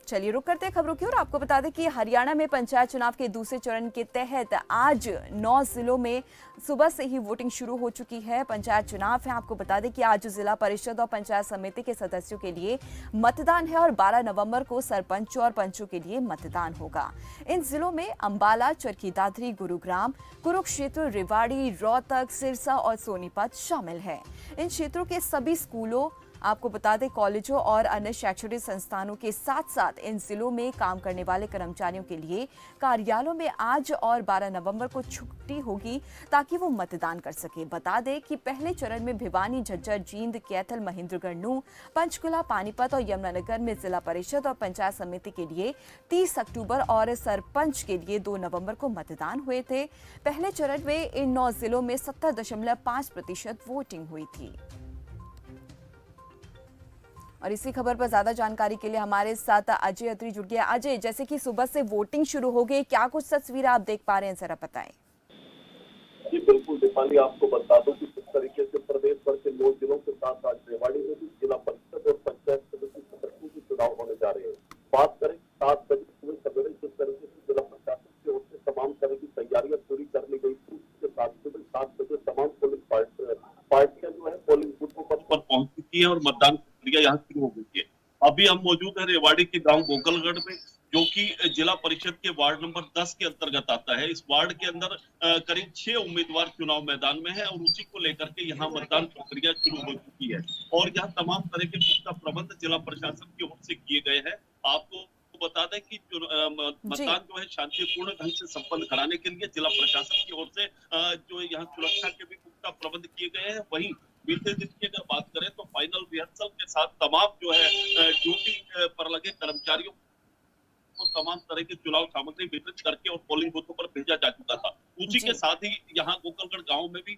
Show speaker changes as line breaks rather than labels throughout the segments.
चलिए रुक करते हैं खबरों की ओर। आपको बता दें कि हरियाणा में पंचायत चुनाव के दूसरे चरण के तहत आज 9 जिलों में सुबह से ही वोटिंग शुरू हो चुकी है। पंचायत चुनाव है। आपको बता दें कि आज जिला परिषद और पंचायत समिति के सदस्यों के लिए मतदान है और 12 नवंबर को सरपंच और पंचों के लिए मतदान होगा। इन जिलों में अंबाला, चरखी दादरी, गुरुग्राम, कुरुक्षेत्र, रेवाड़ी, रोहतक, सिरसा और सोनीपत शामिल है। इन क्षेत्रों के सभी स्कूलों, आपको बता दें कॉलेजों और अन्य शैक्षणिक संस्थानों के साथ साथ इन जिलों में काम करने वाले कर्मचारियों के लिए कार्यालयों में आज और 12 नवंबर को छुट्टी होगी ताकि वो मतदान कर सके। बता दें कि पहले चरण में भिवानी, झज्जर, जींद, कैथल, महेंद्रगढ़, नूंह, पंचकुला, पानीपत और यमुनानगर में जिला परिषद और पंचायत समिति के लिए 30 अक्टूबर और सरपंच के लिए 2 नवंबर को मतदान हुए थे। पहले चरण में इन 9 जिलों में 70.5% वोटिंग हुई थी। और इसी खबर पर ज्यादा जानकारी के लिए हमारे साथ अजय अत्री जुड़ गया। अजय, जैसे कि सुबह से वोटिंग शुरू हो गई, क्या कुछ तस्वीरें आप देख पा रहे हैं, जरा बताएं।
जी बिल्कुल दीपाली, आपको बता दूं कि किस तरीके से प्रदेश भर के 9 जिलों के साथ आज रेवाड़ी में भी जिला परिषद और पंचायत समिति सदस्यों के चुनाव होने जा रहे हैं। बात करें 7 बजे सुबह सवेरे जिस तरीके से जिला प्रशासन की ओर से तमाम तरह की तैयारियां पूरी कर ली गई थी, उसके साथ सुबह 7 बजे तमाम पोलिंग पार्टियां जो है पोलिंग बूथों पर पहुंच चुकी है और मतदान प्रक्रिया यहाँ शुरू हो गई है। अभी हम मौजूद है रेवाड़ी के गांव गोकलगढ़ में, जो कि जिला परिषद के वार्ड नंबर 10 के अंतर्गत आता है। इस वार्ड के अंदर करीब 6 उम्मीदवार चुनाव मैदान में है और उसी को लेकर के यहाँ मतदान प्रक्रिया शुरू हो चुकी है और यहाँ तमाम तरह के पुख्ता प्रबंध जिला प्रशासन की ओर से किए गए हैं। आपको बता दें कि मतदान जो है शांतिपूर्ण ढंग से संपन्न कराने के लिए जिला प्रशासन की ओर से जो यहाँ सुरक्षा के भी पुख्ता प्रबंध किए गए हैं। वहीं बीते दिन की अगर बात करें तो फाइनल रिहर्सल के साथ तमाम जो है ड्यूटी पर लगे कर्मचारियों को तमाम तरह की चुनाव सामग्री वितरित करके और पोलिंग बूथों पर भेजा जा चुका था। उसी के साथ ही यहाँ गोकलगढ़ गांव में भी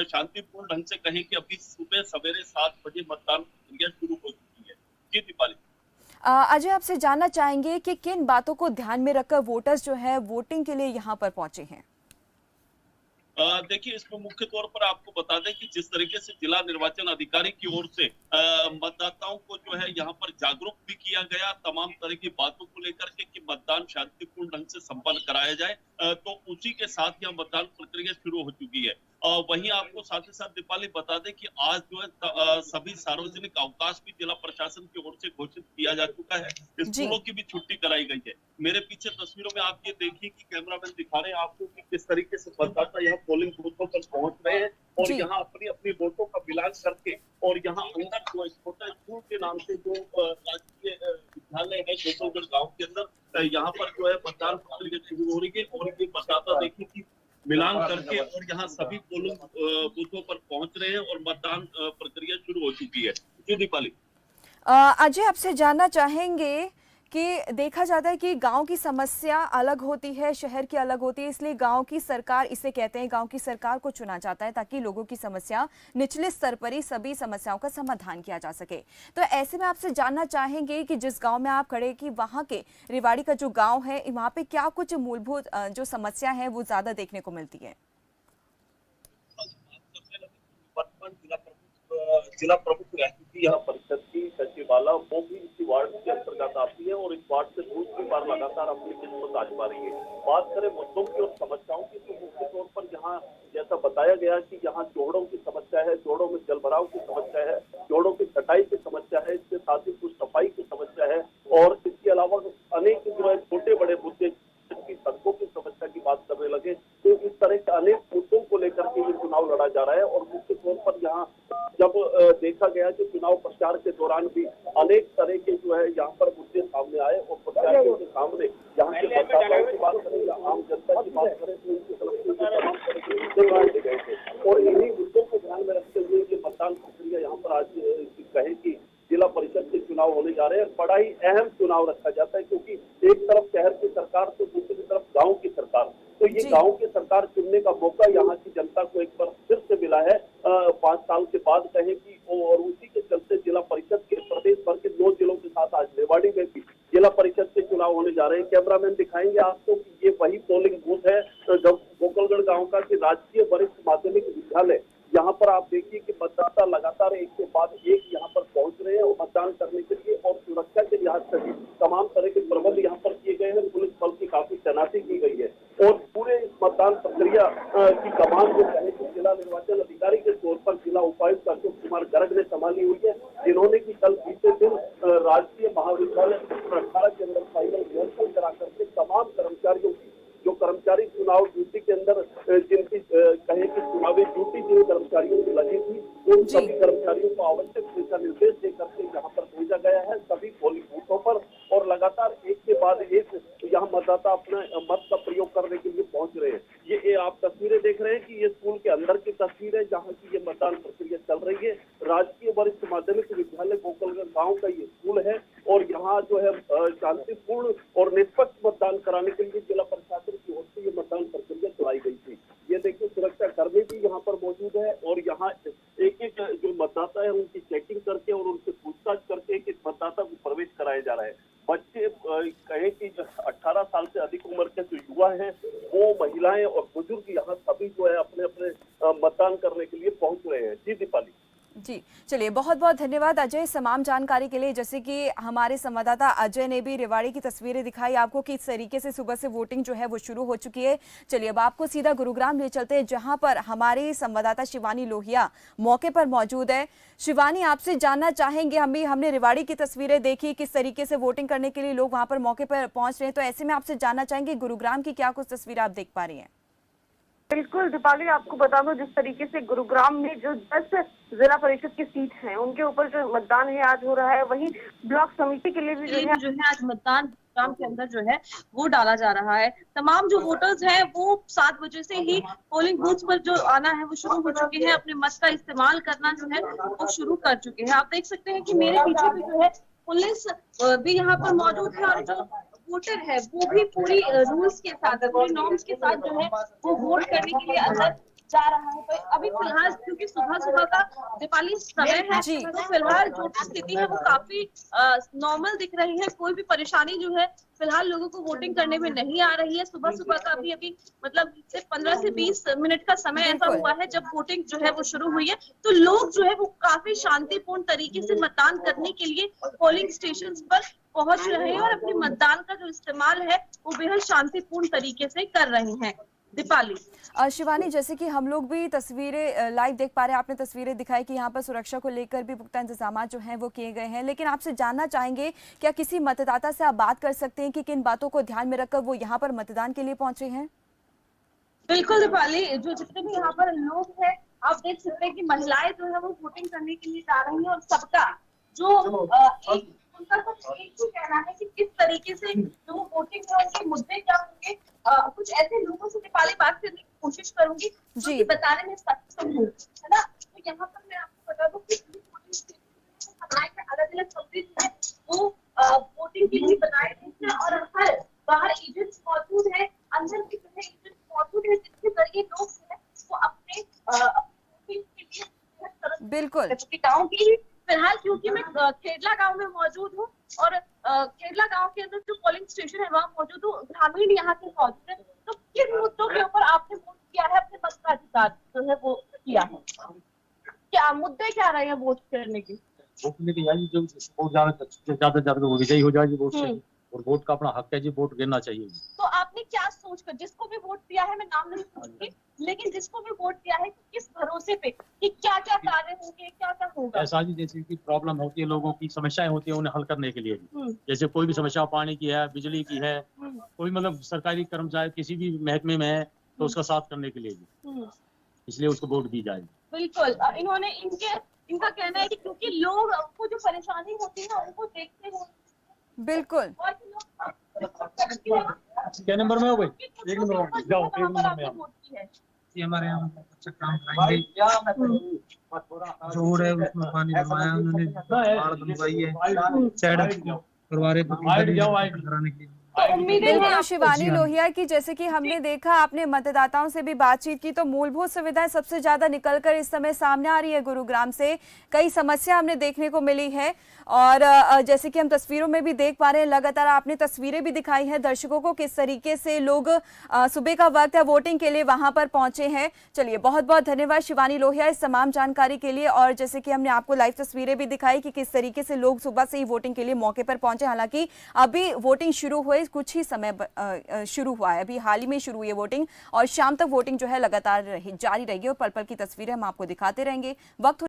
शांतिपूर्ण ढंग से कहें कि अभी सुबह सवेरे 7 बजे मतदान प्रक्रिया शुरू हो चुकी है। जी दीपाली।
अजय, आपसे जानना चाहेंगे कि किन बातों को ध्यान में रखकर वोटर्स जो है वोटिंग के लिए यहाँ पर पहुंचे हैं।
देखिए, इसमें मुख्य तौर पर आपको बता दें कि जिस तरीके से जिला निर्वाचन अधिकारी की ओर से मतदाताओं को जो है यहाँ पर जागरूक भी किया गया तमाम तरह की बातों को लेकर के कि मतदान शांतिपूर्ण ढंग से संपन्न कराया जाए, तो उसी के साथ यह मतदान प्रक्रिया शुरू हो चुकी है। वहीं आपको साथ ही साथ दीपाली बता दें कि आज जो है सभी सार्वजनिक अवकाश भी जिला प्रशासन की ओर से घोषित किया जा चुका है। स्कूलों की भी छुट्टी कराई गई है। मेरे पीछे तस्वीरों में आप ये देखिए कि कैमरामैन दिखा रहे हैं आपको कि किस तरीके से मतदाता यहाँ पोलिंग बूथों पर पहुंच रहे हैं और यहाँ अपनी अपनी वोटों का मिलान करके और यहाँ अंदर जो छोटा स्कूल के नाम से जो राजकीय विद्यालय है गोकलगढ़ गाँव के अंदर, यहाँ पर जो है मतदान प्रक्रिया शुरू हो रही है और ये मतदाता देखिए कि मिलान करके और यहाँ सभी पोलिंग बूथों पर पहुंच रहे हैं और मतदान प्रक्रिया शुरू हो चुकी है। जी दीपाली।
अजय, आपसे जानना चाहेंगे कि देखा जाता है कि गांव की समस्या अलग होती है, शहर की अलग होती है, इसलिए गांव की सरकार, इसे कहते हैं गांव की सरकार को चुना जाता है ताकि लोगों की समस्या निचले स्तर पर ही सभी समस्याओं का समाधान किया जा सके। तो ऐसे में आपसे जानना चाहेंगे कि जिस गांव में आप खड़े कि वहां के रेवाड़ी का जो गांव है, वहां पे क्या कुछ मूलभूत जो समस्या है वो ज्यादा देखने को मिलती है।
जिला प्रमुख रह चुकी यहाँ परिषद की सचिवाला, वो भी इसी वार्ड के अंतर्गत आती है और इस वार्ड से दूसरी बार लगातार अपनी किस्मत आजमा रही है। बात करें मुद्दों की और समस्याओं की तो मुख्य तौर पर यहाँ जैसा बताया गया कि यहाँ जोड़ों की समस्या है, जोड़ों में जलभराव की समस्या है, जोड़ों की कटाई की समस्या है, इसके साथ ही कुछ सफाई की समस्या है और इसके अलावा अनेक जो है छोटे बड़े मुद्दे की सड़कों की समस्या की बात करने लगे तो इस तरह के अनेक मुद्दों को लेकर के ये चुनाव लड़ा जा रहा है। और मुख्य तौर पर यहाँ जब देखा गया कि चुनाव प्रचार के दौरान भी अनेक तरह के जो है यहाँ पर मुद्दे सामने आए और प्रत्याशियों के सामने यहाँ के मतदाताओं की बात करें या आम जनता की बात करें तो उनकी तरफ से तमाम तरह के मुद्दे उठाए गए थे और इन्हीं मुद्दों को ध्यान में रखते हुए ये मतदान प्रक्रिया यहाँ पर आज कहे कि जिला परिषद के चुनाव होने जा रहे हैं। बड़ा ही अहम चुनाव रखा जाता है क्योंकि एक तरफ शहर की सरकार तो दूसरी तरफ गाँव की सरकार, तो ये गांव की सरकार चुनने का मौका यहाँ की जनता को एक बार फिर से मिला है 5 साल के बाद कहें कि, और उसी के चलते जिला परिषद के प्रदेश भर के 9 जिलों के साथ आज रेवाड़ी में भी जिला परिषद के चुनाव होने जा रहे हैं। कैमरामैन दिखाएंगे आपको कि ये वही पोलिंग बूथ है गोकलगढ़ गाँव का कि राजकीय वरिष्ठ माध्यमिक विद्यालय। यहाँ पर आप देखिए कि मतदाता लगातार एक के बाद एक यहाँ पर पहुंच रहे हैं और मतदान करने के लिए और सुरक्षा के लिहाज से भी तमाम तरह के की कमान जो कहे कि जिला निर्वाचन अधिकारी के तौर पर जिला उपायुक्त अशोक कुमार गर्ग ने संभाली हुई है, जिन्होंने की कल बीते दिन राजकीय महाविद्यालय 18 के अंदर फाइनल रिहर्सल करा करके तमाम कर्मचारियों की, जो कर्मचारी चुनाव ड्यूटी के अंदर जिनकी कहे कि चुनावी ड्यूटी जिन कर्मचारियों की लगी थी, उन सभी कर्मचारियों को आवश्यक दिशा निर्देश देकर के यहाँ पर भेजा गया है सभी पोलिंग बूथों पर, और लगातार एक के बाद एक यहाँ मतदाता अपना मत का प्रयोग करने के लिए पहुंच रहे हैं। ये आप तस्वीरें देख रहे हैं कि ये स्कूल के अंदर की तस्वीर है जहाँ की ये मतदान प्रक्रिया चल रही है। राजकीय वरिष्ठ माध्यमिक विद्यालय गोकुलगंज गाँव का ये स्कूल है और यहाँ जो है शांतिपूर्ण और निष्पक्ष मतदान कराने के लिए जिला प्रशासन की ओर से ये मतदान प्रक्रिया चलाई गई थी। ये देखिए सुरक्षा कर्मी भी यहाँ पर मौजूद है और यहाँ एक एक जो मतदाता है उनकी चेकिंग करके और उनसे पूछताछ करके एक एक मतदाता को प्रवेश कराया जा रहा है। बच्चे कहे कि 18 साल से अधिक उम्र के जो युवा हैं, वो महिलाएं और बुजुर्ग यहाँ सभी जो है अपने अपने मतदान करने के लिए पहुंच रहे हैं। जी दीपाली।
जी चलिए, बहुत बहुत धन्यवाद अजय इस तमाम जानकारी के लिए। जैसे कि हमारे संवाददाता अजय ने भी रेवाड़ी की तस्वीरें दिखाई आपको कि इस तरीके से सुबह से वोटिंग जो है वो शुरू हो चुकी है। चलिए अब आपको सीधा गुरुग्राम ले चलते हैं जहां पर हमारी संवाददाता शिवानी लोहिया मौके पर मौजूद है। शिवानी, आपसे जानना चाहेंगे, हमने रेवाड़ी की तस्वीरें देखी किस तरीके से वोटिंग करने के लिए लोग वहां पर मौके पर पहुंच रहे हैं, तो ऐसे में आपसे जानना चाहेंगे गुरुग्राम की क्या कुछ तस्वीरें आप देख पा रही हैं?
बिल्कुल दीपाली, आपको बता दो जिस तरीके से गुरुग्राम में जो 10 जिला परिषद की सीट हैं उनके ऊपर जो मतदान है आज हो रहा है, वहीं ब्लॉक समिति के लिए भी जो है आज मतदान गुरुग्राम के अंदर जो है वो डाला जा रहा है। तमाम जो वोटर्स हैं वो 7 बजे से ही पोलिंग बूथ पर जो आना है वो शुरू हो चुके हैं, अपने मत का इस्तेमाल करना जो है वो शुरू कर चुके हैं। आप देख सकते हैं कि मेरे पीछे भी जो है पुलिस भी यहाँ पर मौजूद है और जो वोटर है वो भी पूरी रूल्स के साथ, पूरी नॉर्म्स के साथ जो है वो वोट करने के लिए अंदर जा रहा है। तो अभी फिलहाल क्योंकि सुबह सुबह का दीपाली समय है तो फिलहाल जो स्थिति है वो काफी नॉर्मल दिख रही है। कोई भी परेशानी जो है फिलहाल लोगों को वोटिंग करने में नहीं आ रही है। सुबह सुबह का अभी मतलब सिर्फ 15 से 20 मिनट का समय ऐसा हुआ है जब वोटिंग जो है वो शुरू हुई है, तो लोग जो है वो काफी शांतिपूर्ण तरीके से मतदान करने के लिए पोलिंग स्टेशन पर पहुंच रहे हैं और अपने मतदान का जो इस्तेमाल है वो बेहद शांतिपूर्ण तरीके से कर रहे हैं। दीपाली।
शिवानी, जैसे कि हम लोग भी तस्वीरें लाइव देख पा रहे हैं, आपने तस्वीरें दिखाई कि यहाँ पर सुरक्षा को लेकर भी पुख्ता इंतजाम जो हैं वो किए गए हैं, लेकिन आपसे जानना चाहेंगे क्या किसी मतदाता से आप बात कर सकते हैं कि किन बातों को ध्यान में रखकर वो यहाँ पर मतदान के लिए पहुंचे हैं?
बिल्कुल दीपाली, जो जितने भी यहाँ पर लोग हैं आप देख सकते हैं कि महिलाएं जो है वो वोटिंग करने के लिए जा रही है और सबका जो उनका तो एक ही कहना है कि किस तरीके से जो वोटिंग है उनके मुद्दे क्या होंगे। कुछ ऐसे लोगों से दीपाली बात करने की कोशिश करूंगी जो बताने में सक्षम हूँ, है ना। तो यहाँ पर मैं आपको बता दूं कि अलग अलग कमरे जो है वो वोटिंग के लिए बनाए गए हैं और हर बाहर एजेंट्स मौजूद है, अंदर भी जो है एजेंट्स मौजूद है जिसके जरिए लोग जो है वो अपने वोटिंग के लिए
बिल्कुल
गाँव की फिलहाल क्योंकि मैं खेडला गांव में मौजूद हूँ और खेडला गांव के अंदर जो पोलिंग स्टेशन है वहाँ मौजूद हूँ, ग्रामीण यहाँ के मौजूद है। तो किस मुद्दों के ऊपर आपने वोट किया है, अपने मत का अधिकार जो है वो किया है, क्या मुद्दे क्या रहे हैं वोट करने के?
वोट करने के यानी जो वोट ज्यादा विजयी हो जाए वोट से, और वोट का अपना हक है जी, वोट गिरना चाहिए।
तो आपने क्या सोचकर, जिसको भी वोट दिया है, मैं नाम नहीं पूछूंगी, लेकिन जिसको भी वोट दिया है किस भरोसे पे कि क्या क्या कार्य होंगे, क्या क्या होगा?
ऐसा जी जैसे कि प्रॉब्लम होती है, लोगों की समस्याएं होती है, उन्हें हल करने के लिए जैसे कोई भी समस्या पानी की है, बिजली की है, कोई मतलब सरकारी कर्मचारी किसी भी महकमे में है तो उसका साथ करने के लिए इसलिए उसको वोट दी जाए।
बिल्कुल, इन्होंने इनका कहना है कि क्योंकि लोग को जो परेशानी होती है उनको देखते हुए
बिल्कुल।
क्या नंबर में हो भाई? 1 नंबर में जाओ, 1 नंबर में आओ।
ये हमारे यहाँ अच्छा काम कराएंगे, जोड़ है उसमें पानी भरवाया उन्होंने, बाढ़ बनवाई है, साइड करवा रहे कराने के लिए।
बिल्कुल शिवानी लोहिया की, जैसे कि हमने देखा आपने मतदाताओं से भी बातचीत की तो मूलभूत सुविधाएं सबसे ज्यादा निकलकर इस समय सामने आ रही है। गुरुग्राम से कई समस्या हमने देखने को मिली है और जैसे कि हम तस्वीरों में भी देख पा रहे हैं, लगातार आपने तस्वीरें भी दिखाई हैं दर्शकों को किस तरीके से लोग सुबह का वक्त है वोटिंग के लिए वहां पर पहुंचे हैं। चलिए बहुत बहुत धन्यवाद शिवानी लोहिया इस तमाम जानकारी के लिए। और जैसे कि हमने आपको लाइव तस्वीरें भी दिखाई कि किस तरीके से लोग सुबह से ही वोटिंग के लिए मौके पर पहुंचे, हालांकि अभी वोटिंग शुरू हुए हुए कुछ ही समय शुरू हुआ है, अभी हाल ही में शुरू हुई है वोटिंग और शाम तक वोटिंग जो है लगातार जारी रहेगी और पल पल की तस्वीरें हम आपको दिखाते रहेंगे। वक्त